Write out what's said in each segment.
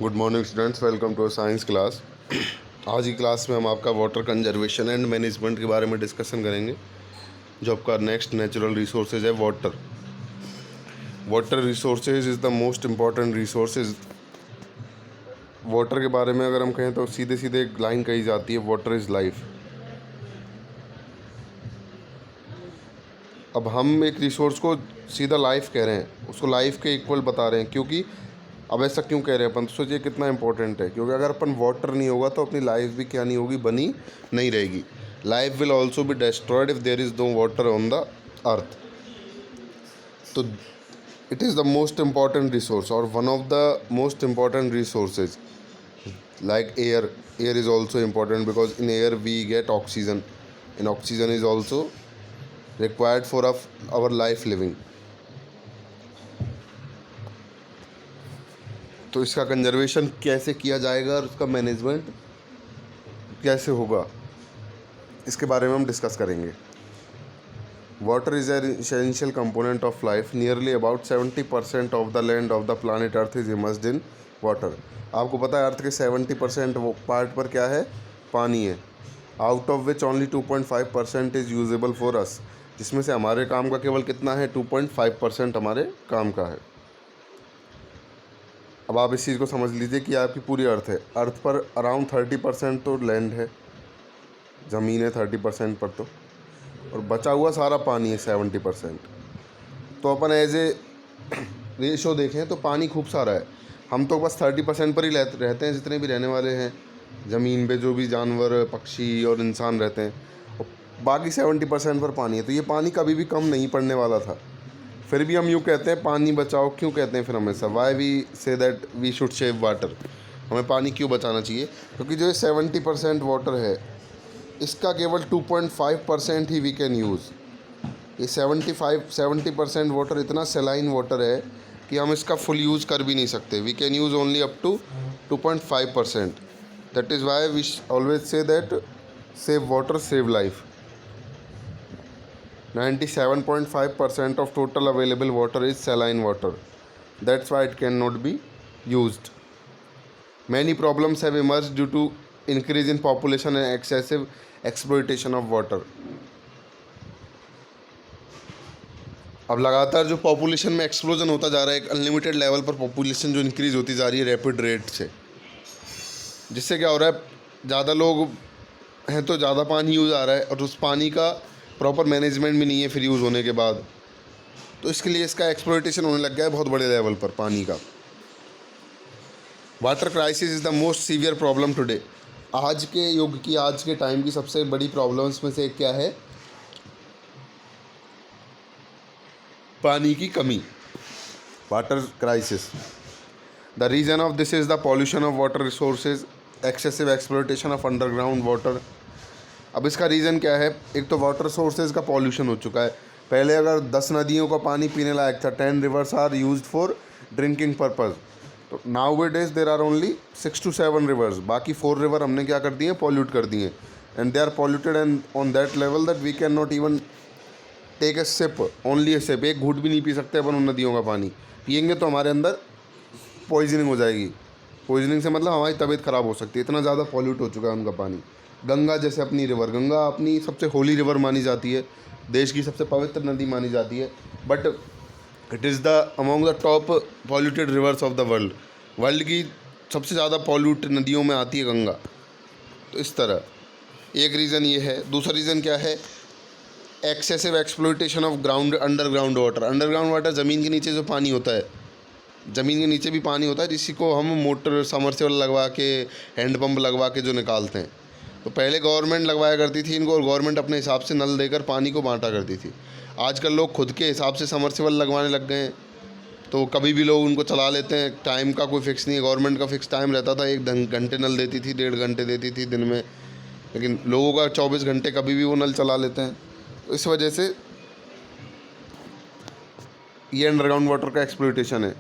Good morning students, welcome to science class. आज की class में हम आपका वाटर कंजर्वेशन एंड मैनेजमेंट के बारे में डिस्कशन करेंगे। जो आपका नेक्स्ट नेचुरल रिसोर्सेज है water. Water resources is the most important resources. Water के बारे में अगर हम कहें तो सीधे सीधे एक लाइन कही जाती है, वाटर इज़ लाइफ। अब हम एक रिसोर्स को सीधा लाइफ कह रहे हैं, उसको लाइफ के इक्वल बता रहे हैं। क्योंकि अब ऐसा क्यों कह रहे हैं अपन, तो सोचिए कितना इंपॉर्टेंट है। क्योंकि अगर अपन वाटर नहीं होगा तो अपनी लाइफ भी क्या नहीं होगी, बनी नहीं रहेगी। Life will also be destroyed if there is no water on the earth. तो it is the most important resource और one of the most important resources like air is also important because in air we get oxygen and oxygen is also required for our life living। तो इसका conservation कैसे किया जाएगा और उसका management कैसे होगा, इसके बारे में हम डिस्कस करेंगे। Water is an essential component of life. Nearly about 70% of the land of the planet earth is immersed in water. आपको पता है अर्थ के 70% वो पार्ट पर क्या है, पानी है। Out of which only 2.5% is usable for us. जिसमें से हमारे काम का केवल कितना है, 2.5% हमारे काम का है। अब आप इस चीज़ को समझ लीजिए कि आपकी पूरी अर्थ है, अर्थ पर अराउंड 30% तो लैंड है, ज़मीन है 30% पर तो, और बचा हुआ सारा पानी है 70%। तो अपन एज ए रेशो देखें तो पानी खूब सारा है। हम तो बस 30% पर ही रहते हैं, जितने भी रहने वाले हैं ज़मीन पे, जो भी जानवर पक्षी और इंसान रहते हैं, और बाकी 70% पर पानी है। तो ये पानी कभी भी कम नहीं पड़ने वाला था। फिर भी हम यूँ कहते हैं पानी बचाओ। क्यों कहते हैं फिर हमेशा, why we say that we should save water. हमें पानी क्यों बचाना चाहिए? क्योंकि जो 70% वाटर है इसका केवल 2.5% ही वी कैन यूज़। ये 70% वाटर इतना सेलाइन वाटर है कि हम इसका फुल यूज़ कर भी नहीं सकते। We can use only up to 2.5%। That is why we always say that save water save life. 97.5% of total available water is saline water. That's why it cannot be used. Many problems have emerged due to increase in population and excessive exploitation of water. अब लगातार जो population में explosion होता जा रहा है, एक unlimited level पर पॉपुलेशन जो इंक्रीज होती जा रही है रैपिड रेट से, जिससे क्या हो रहा है, ज़्यादा लोग हैं तो ज़्यादा पानी यूज़ आ रहा है, और उस पानी का प्रॉपर मैनेजमेंट भी नहीं है फिर यूज़ होने के बाद। तो इसके लिए इसका एक्सप्लॉयटेशन होने लग गया है बहुत बड़े लेवल पर पानी का। Water crisis is the most severe problem today. आज के युग की, आज के टाइम की सबसे बड़ी प्रॉब्लम्स में से एक क्या है, पानी की कमी, water crisis. The reason of this is the pollution of water resources, excessive exploitation of underground water. अब इसका रीज़न क्या है? एक तो वाटर सोर्सेज का पॉल्यूशन हो चुका है। पहले अगर 10 नदियों का पानी पीने लायक था, 10 rivers are used for drinking purpose, तो nowadays there are only 6 to 7 rivers. बाकी 4 रिवर हमने क्या कर दिए, पॉल्यूट कर दिए। And they are polluted and on that level that we can not even take a sip, only a sip. एक घूंट भी नहीं पी सकते अपन उन नदियों का पानी। पियेंगे तो हमारे अंदर पॉइजनिंग हो जाएगी। पॉइजनिंग से मतलब हमारी तबीयत ख़राब हो सकती है, इतना ज़्यादा पॉल्यूट हो चुका है उनका पानी। गंगा जैसे अपनी रिवर, गंगा अपनी सबसे होली रिवर मानी जाती है, देश की सबसे पवित्र नदी मानी जाती है, but it is the among the top polluted reverse of the world. World की सबसे ज़्यादा पॉल्यूट नदियों में आती है गंगा। तो इस तरह एक रीज़न ये है। दूसरा रीज़न क्या है, excessive exploitation of ground underground water. Underground water, ज़मीन के नीचे जो पानी होता है, ज़मीन के नीचे भी पानी होता है, जिसी को हम मोटर समरसेबल लगवा के, हैंडपम्प लगवा के जो निकालते हैं। तो पहले गवर्नमेंट लगवाया करती थी इनको, और गवर्नमेंट अपने हिसाब से नल देकर पानी को बांटा करती थी। आजकल लोग खुद के हिसाब से समरसेबल लगवाने लग गए हैं, तो कभी भी लोग उनको चला लेते हैं। टाइम का कोई फिक्स नहीं है। गवर्नमेंट का फिक्स टाइम रहता था, 1 घंटे नल देती थी, 1.5 घंटे देती थी दिन में, लेकिन लोगों का 24 घंटे कभी भी वो नल चला लेते हैं। तो इस वजह से ये अंडरग्राउंड वाटर का एक्सप्लॉयटेशन है।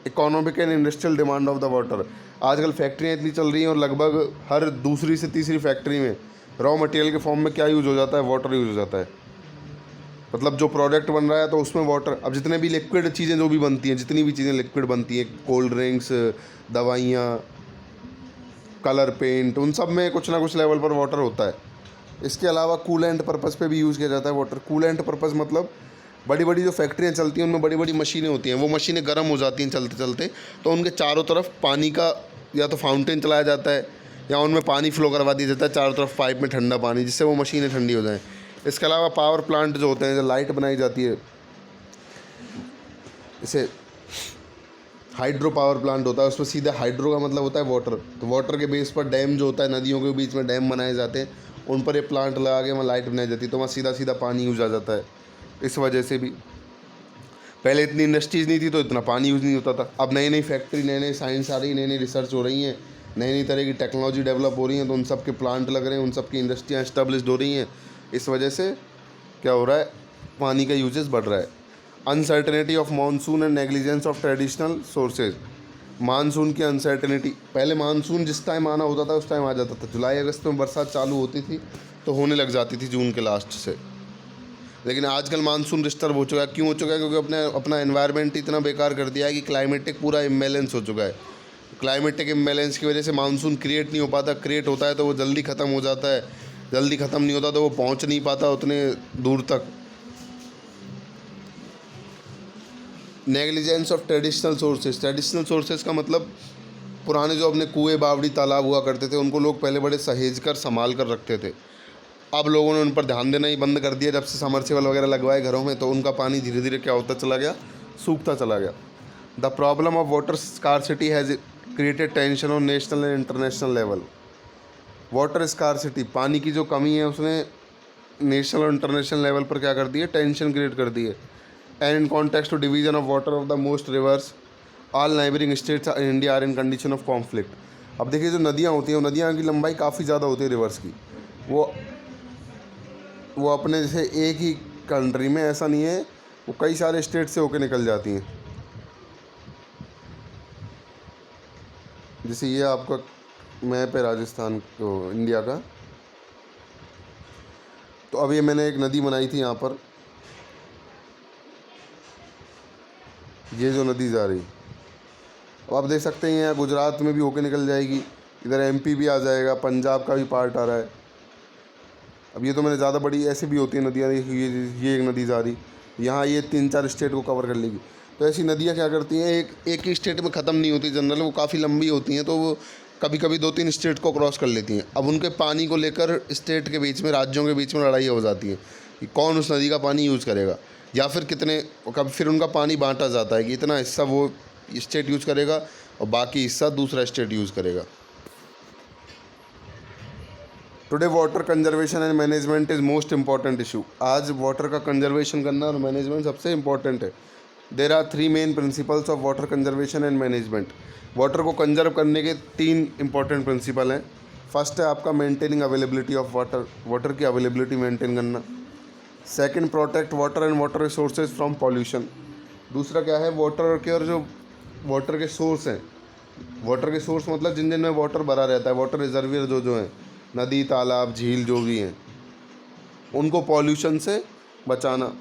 Economic and industrial demand of the water. आजकल फैक्ट्रियाँ इतनी चल रही हैं और लगभग हर दूसरी से तीसरी फैक्ट्री में रॉ मटेरियल के फॉर्म में क्या यूज़ हो जाता है, वाटर यूज़ हो जाता है। मतलब जो प्रोडक्ट बन रहा है तो उसमें वाटर, अब जितने भी लिक्विड चीज़ें जो भी बनती हैं, जितनी भी चीज़ें लिक्विड बनती हैं, कोल्ड ड्रिंक्स, दवाइयाँ, कलर पेंट, उन सब में कुछ ना कुछ लेवल पर वाटर होता है। इसके अलावा कूलेंट पर्पज़ पे भी यूज़ किया जाता है वाटर। कूलेंट पर्पज़ मतलब बड़ी बड़ी जो फैक्ट्रियाँ चलती हैं उनमें बड़ी बड़ी मशीनें होती हैं, वो मशीनें गर्म हो जाती हैं चलते चलते, तो उनके चारों तरफ पानी का या तो फाउंटेन चलाया जाता है या उनमें पानी फ्लो करवा दिया जाता है चारों तरफ पाइप में ठंडा पानी, जिससे वो मशीनें ठंडी हो जाएँ। इसके अलावा पावर प्लांट जो होते हैं, जो लाइट बनाई जाती है, इसे हाइड्रो पावर प्लांट होता है, उसमें सीधा हाइड्रो का मतलब होता है वाटर। तो वाटर के बेस पर डैम जो होता है, नदियों के बीच में डैम बनाए जाते हैं, उन पर ये प्लांट लगा के वहाँ लाइट बनाई जाती है, तो वहाँ सीधा सीधा पानी यूज़ आ जाता है। इस वजह से भी पहले इतनी इंडस्ट्रीज़ नहीं थी तो इतना पानी यूज़ नहीं होता था। अब नई नई फैक्ट्री, नई नई साइंस आ रही है, नई नई रिसर्च हो रही हैं, नई नई तरह की टेक्नोलॉजी डेवलप हो रही हैं, तो उन सब के प्लांट लग रहे हैं, उन सब की इंडस्ट्रियाँ इस्टेब्लिश्ड हो रही हैं। इस वजह से क्या हो रहा है, पानी का यूजेस बढ़ रहा है। Uncertainty of monsoon and negligence of traditional sources. Monsoon की अनसर्टेनिटी, पहले मानसून जिस टाइम आना होता था उस टाइम आ जाता था, जुलाई अगस्त में बरसात चालू होती थी तो होने लग जाती थी जून के लास्ट से। लेकिन आजकल मानसून डिस्टर्ब हो चुका है। क्यों हो चुका है? क्योंकि अपना एनवायरनमेंट इतना बेकार कर दिया है कि क्लाइमेटिक पूरा इम्बैलेंस हो चुका है। क्लाइमेटिक इम्बैलेंस की वजह से मानसून क्रिएट नहीं हो पाता, क्रिएट होता है तो वो जल्दी ख़त्म हो जाता है, जल्दी ख़त्म नहीं होता तो वो पहुंच नहीं पाता उतने दूर तक। Negligence of traditional sources. Traditional sources का मतलब पुराने जो अपने कुएँ, बावड़ी, तालाब हुआ करते थे, उनको लोग पहले बड़े सहेज कर संभाल कर रखते थे। अब लोगों ने उन पर ध्यान देना ही बंद कर दिया जब से समरसेबल वगैरह लगवाए घरों में, तो उनका पानी धीरे धीरे क्या होता चला गया, सूखता चला गया। The problem of water scarcity has created tension on national and international level. Water scarcity, पानी की जो कमी है, उसने नेशनल और इंटरनेशनल लेवल पर क्या कर दी है, टेंशन क्रिएट कर दी है। And in context to division of water of the most rivers, all neighbouring states in India are in condition of conflict. अब देखिए जो नदियाँ होती हैं, वो नदियाँ की लंबाई काफ़ी ज़्यादा होती है रिवर्स की, वो अपने जैसे एक ही कंट्री में ऐसा नहीं है, वो कई सारे स्टेट से होके निकल जाती हैं। जैसे ये आपका मैप है राजस्थान को इंडिया का, तो अब ये मैंने एक नदी बनाई थी यहाँ पर, ये जो नदी जा रही, अब आप देख सकते हैं यहाँ गुजरात में भी होके निकल जाएगी, इधर एमपी भी आ जाएगा, पंजाब का भी पार्ट आ रहा है। अब ये तो मैंने ज़्यादा बड़ी, ऐसे भी होती है नदियाँ, ये एक नदी जा रही, यहाँ ये 3-4 स्टेट को कवर कर लेगी। तो ऐसी नदियाँ क्या करती हैं, एक ही स्टेट में ख़त्म नहीं होती जनरल, वो काफ़ी लंबी होती हैं, तो वो कभी कभी 2-3 स्टेट को क्रॉस कर लेती हैं। अब उनके पानी को लेकर स्टेट के बीच में, राज्यों के बीच में लड़ाई हो जाती है कि कौन उस नदी का पानी यूज़ करेगा, या फिर कितने, कभी फिर उनका पानी बांटा जाता है कि इतना हिस्सा वो स्टेट यूज़ करेगा और बाकी हिस्सा दूसरा स्टेट यूज़ करेगा। Today water conservation and management is most important issue. आज वाटर का कंजर्वेशन करना और मैनेजमेंट सबसे इंपॉर्टेंट है। There are 3 main principles of water conservation and management. Water को कंजर्व करने के 3 इंपॉर्टेंट प्रिंसिपल हैं। फर्स्ट है आपका maintaining availability of water, water की अवेलेबिलिटी मेंटेन करना। Second, protect water and water resources from pollution. दूसरा क्या है, वाटर के, और जो वाटर के सोर्स हैं, वाटर के सोर्स मतलब जिन जिन में वाटर भरा रहता है, वाटर रिजर्वियर जो हैं, नदी, तालाब, झील जो भी हैं, उनको पॉल्यूशन से बचाना।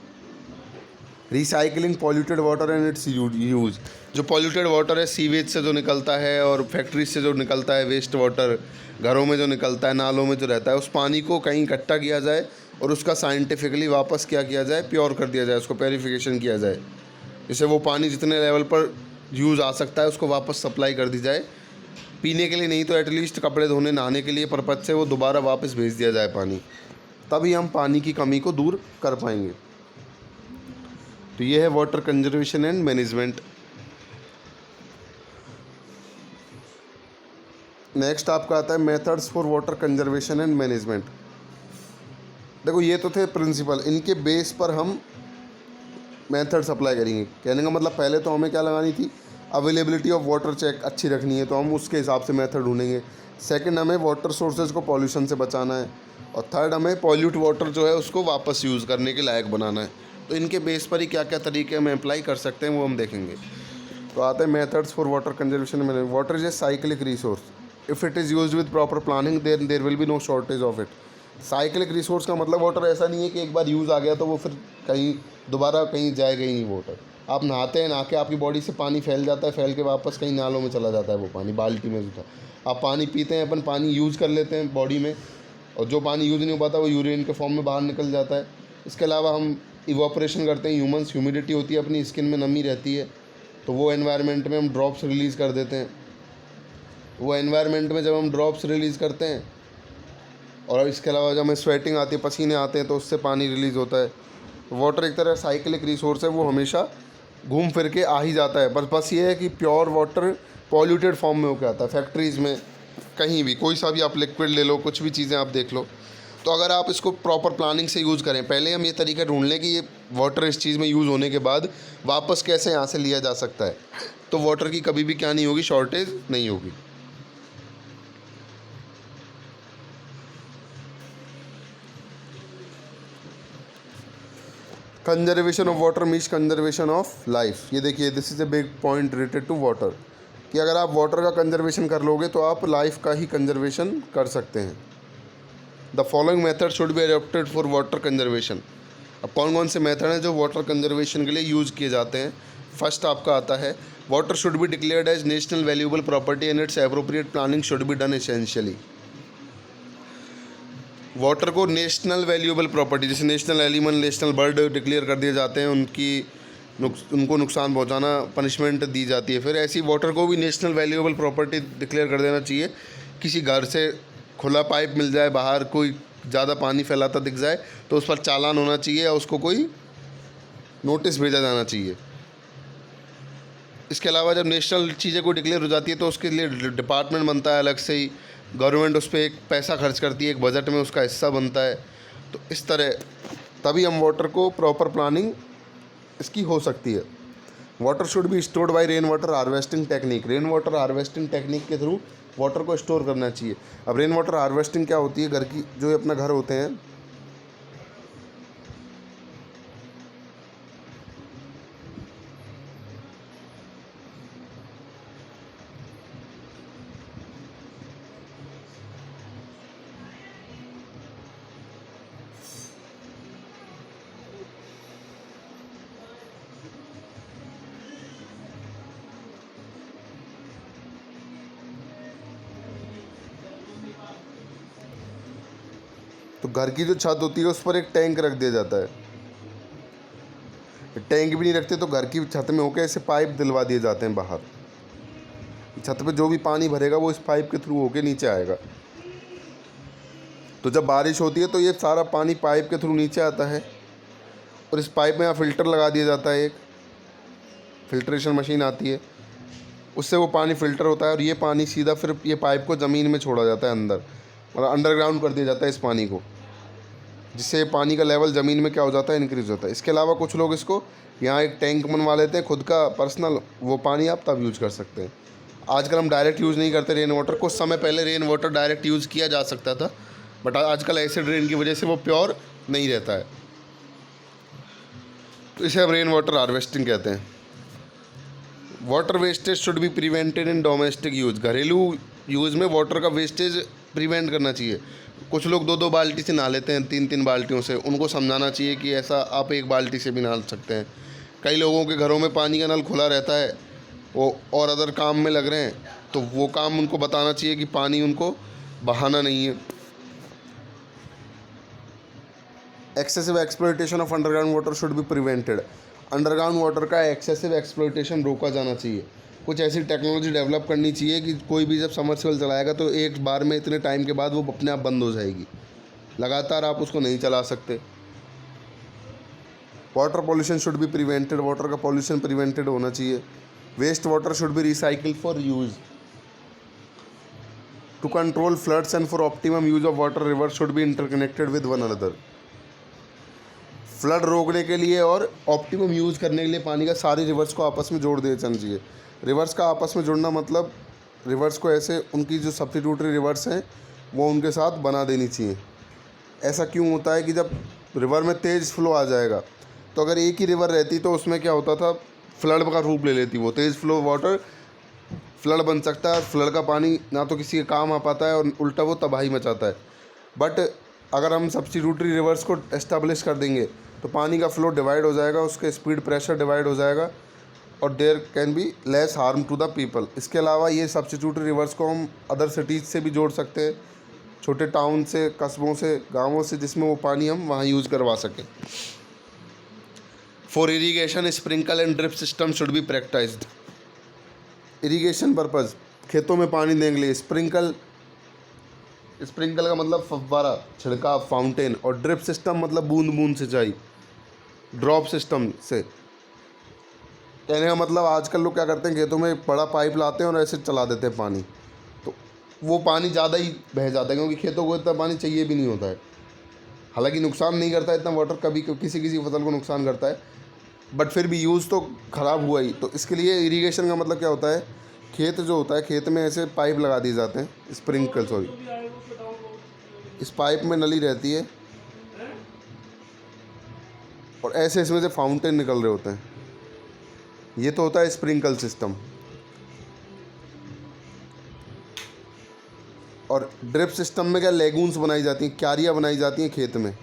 Recycling polluted water and it's use. जो पॉल्यूटेड वाटर है, सीवेज से जो निकलता है और फैक्ट्रीज से जो निकलता है, वेस्ट वाटर घरों में जो निकलता है, नालों में जो रहता है, उस पानी को कहीं इकट्ठा किया जाए और उसका साइंटिफिकली वापस क्या किया जाए, प्योर कर दिया जाए, उसको प्योरीफिकेशन किया जाए, जिससे वो पानी जितने लेवल पर यूज़ आ सकता है उसको वापस सप्लाई कर दी जाए, पीने के लिए नहीं तो एटलीस्ट कपड़े धोने, नहाने के लिए पर्पज़ से वो दोबारा वापस भेज दिया जाए पानी। तभी हम पानी की कमी को दूर कर पाएंगे। तो ये है water conservation and management. Next आपका आता है methods for water conservation and management. देखो ये तो थे प्रिंसिपल, इनके बेस पर हम मेथड्स अप्लाई करेंगे। कहने का मतलब पहले तो हमें क्या लगानी थी, अवेलेबिलिटी ऑफ वाटर चेक अच्छी रखनी है, तो हम उसके हिसाब से मेथड ढूंढेंगे। सेकंड, हमें वाटर सोर्सेज को पॉल्यूशन से बचाना है। और थर्ड, हमें पॉल्यूट वाटर जो है उसको वापस यूज़ करने के लायक बनाना है। तो इनके बेस पर ही क्या क्या तरीके हम अप्लाई कर सकते हैं वो हम देखेंगे। तो आते हैं methods for water conservation management. Water is a cyclic resource, if it is used with proper planning then there will be no shortage of it. Cyclic resource का मतलब वाटर ऐसा नहीं है कि एक बार यूज़ आ गया तो वो फिर कहीं दोबारा कहीं जाएगा ही नहीं वाटर। आप नहाते हैं, नहा के आपकी बॉडी से पानी फैल जाता है, फैल के वापस कहीं नालों में चला जाता है वो पानी, बाल्टी में जो था। आप पानी पीते हैं, अपन पानी यूज़ कर लेते हैं बॉडी में, और जो पानी यूज़ नहीं हो पाता वो यूरिन के फॉर्म में बाहर निकल जाता है। इसके अलावा हम इवापोरेशन करते हैं, ह्यूमन्स, ह्यूमिडिटी होती है अपनी स्किन में, नमी रहती है, तो वो एनवायरनमेंट में हम ड्रॉप्स रिलीज़ कर देते हैं। वो एनवायरनमेंट में जब हम ड्रॉप्स रिलीज़ करते हैं, और इसके अलावा जब हमें स्वेटिंग आती है, पसीने आते हैं, तो उससे पानी रिलीज़ होता है। वाटर एक तरह साइक्लिक रिसोर्स है, वो हमेशा घूम फिर के आ ही जाता है। बस ये है कि प्योर वाटर पॉल्यूटेड फॉर्म में होकर आता है। फैक्ट्रीज़ में, कहीं भी, कोई सा भी आप लिक्विड ले लो, कुछ भी चीज़ें आप देख लो, तो अगर आप इसको प्रॉपर प्लानिंग से यूज़ करें, पहले हम ये तरीका ढूंढ लें कि ये वाटर इस चीज़ में यूज़ होने के बाद वापस कैसे यहाँ से लिया जा सकता है, तो वाटर की कभी भी क्या नहीं होगी, शॉर्टेज नहीं होगी। Conservation of water means conservation of life. ये देखिए, this is a big point related to water, कि अगर आप वाटर का कंजर्वेशन कर लोगे तो आप लाइफ का ही कंजर्वेशन कर सकते हैं। The following method should be adopted for water conservation. अब कौन कौन से मेथड हैं जो वाटर कंजर्वेशन के लिए यूज़ किए जाते हैं। फर्स्ट आपका आता है, water should be declared as national valuable property and its appropriate planning should be done essentially. Water को नेशनल वैल्यूएबल प्रॉपर्टी, जैसे national animal, national bird declare कर दिए जाते हैं, उनको नुकसान पहुंचाना, पनिशमेंट दी जाती है। फिर ऐसी वाटर को भी नेशनल वैल्यूएबल प्रॉपर्टी डिक्लेयर कर देना चाहिए। किसी घर से खुला पाइप मिल जाए, बाहर कोई ज़्यादा पानी फैलाता दिख जाए तो उस पर चालान होना चाहिए या उसको कोई नोटिस भेजा जाना चाहिए। इसके अलावा जब नेशनल चीज़ें को डिक्लेयर हो जाती है तो उसके लिए डिपार्टमेंट बनता है अलग से ही, गवर्नमेंट उस पर एक पैसा खर्च करती है, एक बजट में उसका हिस्सा बनता है। तो इस तरह तभी हम वाटर को प्रॉपर प्लानिंग इसकी हो सकती है। Water should be stored bye rain water harvesting technique. Rain water harvesting technique के थ्रू वाटर को स्टोर करना चाहिए। अब रेन वाटर हार्वेस्टिंग क्या होती है, घर की जो अपना घर होते हैं, तो घर की जो छत होती है उस पर एक टैंक रख दिया जाता है। टैंक भी नहीं रखते तो घर की छत में होकर ऐसे पाइप दिलवा दिए जाते हैं बाहर। छत पे जो भी पानी भरेगा वो इस पाइप के थ्रू होके नीचे आएगा। तो जब बारिश होती है तो ये सारा पानी पाइप के थ्रू नीचे आता है, और इस पाइप में यहाँ फ़िल्टर लगा दिया जाता है, एक फिल्ट्रेशन मशीन आती है, उससे वो पानी फ़िल्टर होता है, और ये पानी सीधा फिर ये पाइप को ज़मीन में छोड़ा जाता है अंदर, और अंडरग्राउंड कर दिया जाता है इस पानी को, जिससे पानी का लेवल ज़मीन में क्या हो जाता है, इंक्रीज़ होता है। इसके अलावा कुछ लोग इसको यहाँ एक टैंक बनवा लेते हैं खुद का पर्सनल, वो पानी आप तब यूज़ कर सकते हैं। आजकल हम डायरेक्ट यूज़ नहीं करते रेन वाटर। कुछ समय पहले रेन वाटर डायरेक्ट यूज़ किया जा सकता था, बट आजकल एसिड रेन की वजह से वो प्योर नहीं रहता है, तो इसे हम रेन वाटर हार्वेस्टिंग कहते हैं। Water wastage should be prevented in domestic use. घरेलू यूज़ में वाटर का वेस्टेज प्रिवेंट करना चाहिए। कुछ लोग 2-2 बाल्टी से नहा लेते हैं, 3-3 बाल्टियों से। उनको समझाना चाहिए कि ऐसा आप एक बाल्टी से भी नहा सकते हैं। कई लोगों के घरों में पानी का नल खुला रहता है, वो और अदर काम में लग रहे हैं, तो वो काम उनको बताना चाहिए कि पानी उनको बहाना नहीं है। Excessive exploitation of underground water should be prevented. Underground water का एक्सेसिव एक्सप्लॉयटेशन रोका जाना चाहिए। कुछ ऐसी टेक्नोलॉजी डेवलप करनी चाहिए कि कोई भी जब समरसेबल चलाएगा तो एक बार में इतने टाइम के बाद वो अपने आप बंद हो जाएगी, लगातार आप उसको नहीं चला सकते। Water pollution should be prevented. Water का पॉल्यूशन प्रिवेंटेड होना चाहिए। Waste water should be recycled for use. To control floods and for optimum use of water, river should be interconnected with one another. Flood रोकने के लिए और optimum use करने के लिए पानी का सारी रिवर्स को आपस में जोड़ दिया जाना चाहिए। रिवर्स का आपस में जोड़ना मतलब रिवर्स को ऐसे उनकी जो सब्स्टिट्यूटरी रिवर्स हैं वो उनके साथ बना देनी चाहिए। ऐसा क्यों होता है कि जब रिवर में तेज़ फ्लो आ जाएगा, तो अगर एक ही रिवर रहती तो उसमें क्या होता था, फ्लड का रूप ले लेती। वो तेज़ फ्लो वाटर फ्लड बन सकता है, और फ्लड का पानी ना तो किसी के काम आ पाता है और उल्टा वो तबाही मचाता है। बट अगर हम सब्स्टिट्यूटरी रिवर्स को एस्टेब्लिश कर देंगे तो पानी का फ्लो डिवाइड हो जाएगा, उसके स्पीड प्रेशर डिवाइड हो जाएगा और there can be less harm to the people. इसके अलावा ये सब्स्टिट्यूटरी रिवर्स को हम अदर सिटीज़ से भी जोड़ सकते हैं, छोटे टाउन से, कस्बों से, गाँवों से, जिसमें वो पानी हम वहाँ यूज़ करवा सकें। For irrigation sprinkle and drip system should be practised. Irrigation purpose, खेतों में पानी देने के लिए स्प्रिंकल का मतलब फव्वारा, छिड़काव, फाउंटेन, और ड्रिप सिस्टम मतलब बूंद बूंद सिंचाई, ड्रॉप सिस्टम से। कहने का मतलब आजकल लोग क्या करते हैं, खेतों में बड़ा पाइप लाते हैं और ऐसे चला देते हैं पानी, तो वो पानी ज़्यादा ही बह जाता है, क्योंकि खेतों को इतना पानी चाहिए भी नहीं होता है। हालांकि नुकसान नहीं करता इतना वाटर, कभी किसी किसी फसल को नुकसान करता है, बट फिर भी यूज़ तो ख़राब हुआ ही। तो इसके लिए इरीगेशन का मतलब क्या होता है, खेत जो होता है, खेत में ऐसे पाइप लगा दिए जाते हैं, स्प्रिंकल, इस पाइप में नली रहती है और ऐसे इसमें से फाउंटेन निकल रहे होते हैं। ये तो होता है स्प्रिंकल सिस्टम। और ड्रिप सिस्टम में क्या, लेगून्स बनाई जाती हैं, क्यारियाँ बनाई जाती हैं खेत में।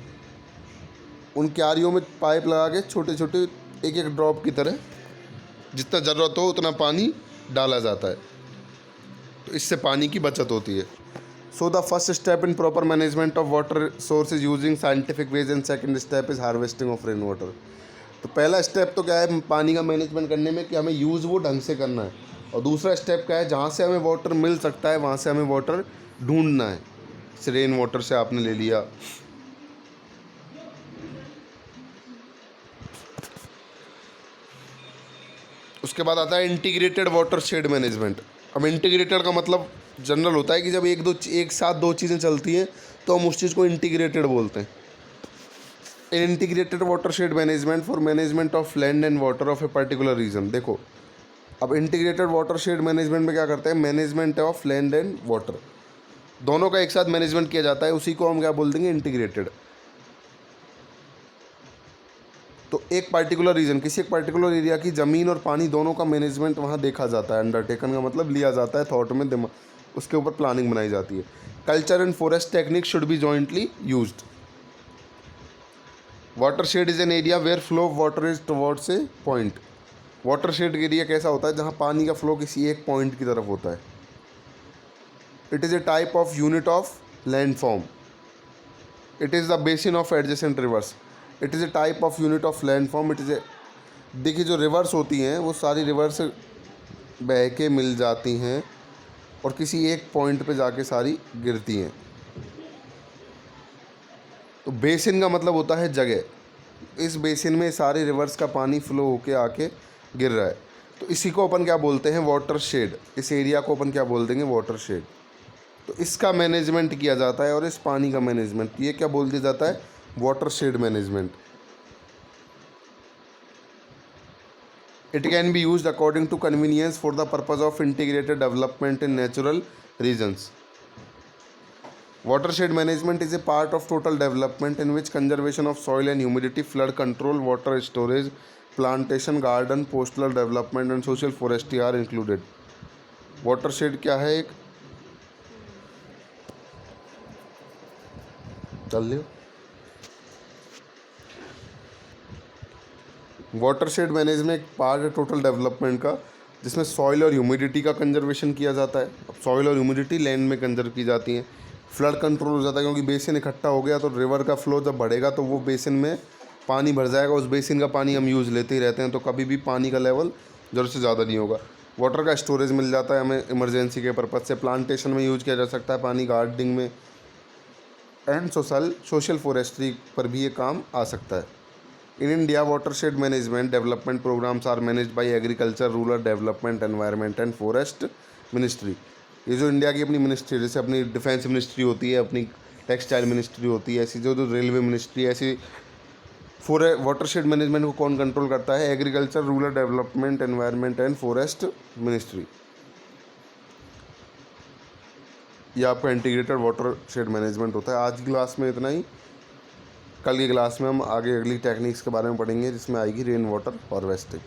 उन क्यारियों में पाइप लगा के छोटे छोटे एक एक ड्रॉप की तरह जितना ज़रूरत हो उतना पानी डाला जाता है, तो इससे पानी की बचत होती है। So the first step in proper management of water source is using scientific ways and second step is harvesting of rain water. तो पहला स्टेप तो क्या है पानी का मैनेजमेंट करने में, कि हमें यूज़ वो ढंग से करना है। और दूसरा स्टेप क्या है, जहाँ से हमें वाटर मिल सकता है वहाँ से हमें वाटर ढूंढना है। जैसे रेन वाटर से आपने ले लिया, उसके बाद आता है इंटीग्रेटेड वाटर शेड मैनेजमेंट। अब इंटीग्रेटेड का मतलब जनरल होता है कि जब एक साथ दो चीज़ें चलती हैं तो हम उस चीज़ को इंटीग्रेटेड बोलते हैं। In integrated water shade management for management of land and water of a particular region. देखो, अब इंटीग्रेटेड वाटर शेड मैनेजमेंट में क्या करते हैं, management of land and water, दोनों का एक साथ मैनेजमेंट किया जाता है, उसी को हम क्या बोल देंगे, इंटीग्रेटेड। तो एक पर्टिकुलर रीजन, किसी एक पर्टिकुलर एरिया की ज़मीन और पानी दोनों का मैनेजमेंट वहाँ देखा जाता है। अंडरटेकन का मतलब लिया जाता है, थॉट में, दिमाग, उसके ऊपर प्लानिंग बनाई जाती है। Culture and forest technique should be jointly used. Water shed is an area where flow of water is towards a point. Water shed area कैसा होता है, जहाँ पानी का फ्लो किसी एक पॉइंट की तरफ होता है। It is a type of unit of landform. It is the basin of adjacent reverse. It is a type of unit of landform. It is a, देखिए जो रिवर्स होती हैं वो सारी रिवर्स बह के मिल जाती हैं और किसी एक पॉइंट पे जाके सारी गिरती हैं। तो बेसिन का मतलब होता है जगह। इस बेसिन में सारे रिवर्स का पानी फ्लो होके आके गिर रहा है, तो इसी को अपन क्या बोलते हैं, वाटर शेड। इस एरिया को अपन क्या बोल देंगे, वाटर शेड। तो इसका मैनेजमेंट किया जाता है और इस पानी का मैनेजमेंट, ये क्या बोल दिया जाता है, water shade management. It can be used according to convenience for the purpose of integrated development in natural regions. Watershed management is a part of total development in which conservation of soil and humidity, flood control, water storage, plantation, garden, postal development and social forestry are included. Watershed क्या है, एक चल लियो। Watershed management एक part है total development का, जिसमें soil और humidity का कंजर्वेशन किया जाता है। अब सॉइल और ह्यूमिडिटी लैंड में कंजर्व की जाती हैं। फ्लड कंट्रोल हो जाता है, क्योंकि बेसिन इकट्ठा हो गया तो रिवर का फ्लो जब बढ़ेगा तो वो बेसिन में पानी भर जाएगा। उस बेसिन का पानी हम यूज़ लेते ही रहते हैं, तो कभी भी पानी का लेवल ज़रूरत से ज़्यादा नहीं होगा। वाटर का स्टोरेज मिल जाता है हमें इमरजेंसी के पर्पज़ से। प्लांटेशन में यूज़ किया जा सकता है पानी, गार्डनिंग में, एंड सोशल फॉरेस्ट्री पर भी ये काम आ सकता है। In India watershed management development programmes are managed by agriculture, rural development, environment and forest ministry. ये जो इंडिया की अपनी मिनिस्ट्री, जैसे अपनी डिफेंस मिनिस्ट्री होती है, अपनी टेक्सटाइल मिनिस्ट्री होती है, ऐसी जो रेलवे मिनिस्ट्री है, ऐसी वाटरशेड मैनेजमेंट को कौन कंट्रोल करता है, agriculture, rural development, environment and forest ministry. ये आपका इंटीग्रेटेड वाटरशेड मैनेजमेंट होता है। आज की क्लास में इतना ही। कल की क्लास में हम आगे अगली टेक्निक्स के बारे में पढ़ेंगे, जिसमें आएगी रेन वाटर हार्वेस्टिंग।